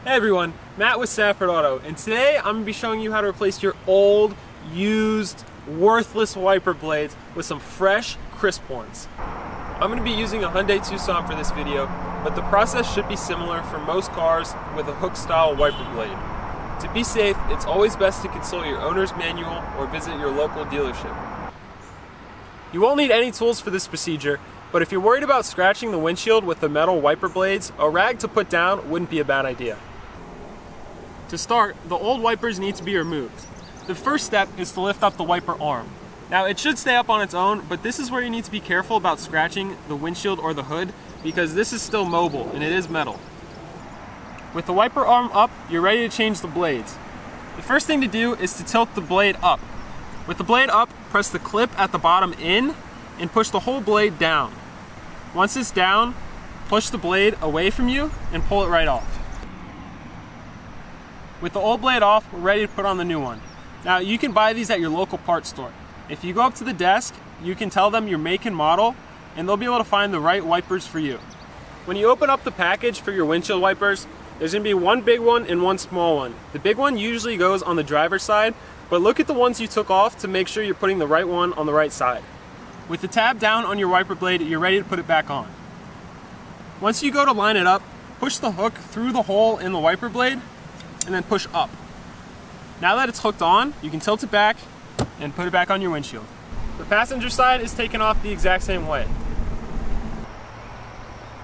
Hey everyone, Matt with Safford Auto, and today I'm going to be showing you how to replace your old, used, worthless wiper blades with some fresh, crisp ones. I'm going to be using a Hyundai Tucson for this video, but the process should be similar for most cars with a hook-style wiper blade. To be safe, it's always best to consult your owner's manual or visit your local dealership. You won't need any tools for this procedure, but if you're worried about scratching the windshield with the metal wiper blades, a rag to put down wouldn't be a bad idea. To start, the old wipers need to be removed. The first step is to lift up the wiper arm. Now it should stay up on its own, but this is where you need to be careful about scratching the windshield or the hood because this is still mobile and it is metal. With the wiper arm up, you're ready to change the blades. The first thing to do is to tilt the blade up. With the blade up, press the clip at the bottom in and push the whole blade down. Once it's down, push the blade away from you and pull it right off. With the old blade off, we're ready to put on the new one. Now you can buy these at your local parts store. If you go up to the desk, you can tell them your make and model and they'll be able to find the right wipers for you. When you open up the package for your windshield wipers, there's going to be one big one and one small one. The big one usually goes on the driver's side, but look at the ones you took off to make sure you're putting the right one on the right side. With the tab down on your wiper blade, you're ready to put it back on. Once you go to line it up, push the hook through the hole in the wiper blade and then push up. Now that it's hooked on, you can tilt it back and put it back on your windshield. The passenger side is taken off the exact same way.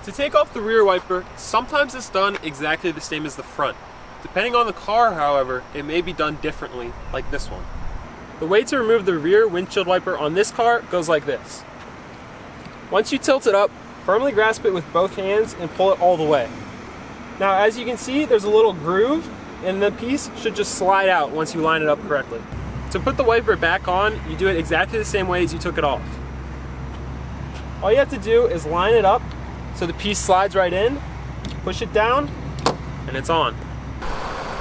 To take off the rear wiper, sometimes it's done exactly the same as the front. Depending on the car, however, it may be done differently, like this one. The way to remove the rear windshield wiper on this car goes like this. Once you tilt it up, firmly grasp it with both hands and pull it all the way. Now, as you can see, there's a little groove, and the piece should just slide out once you line it up correctly. To put the wiper back on, you do it exactly the same way as you took it off. All you have to do is line it up so the piece slides right in, push it down, and it's on.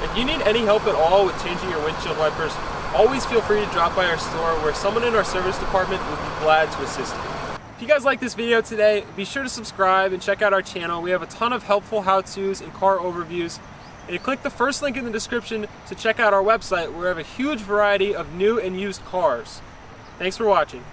If you need any help at all with changing your windshield wipers, always feel free to drop by our store where someone in our service department would be glad to assist you. If you guys like this video today, be sure to subscribe and check out our channel. We have a ton of helpful how-tos and car overviews. And click the first link in the description to check out our website where we have a huge variety of new and used cars. Thanks for watching.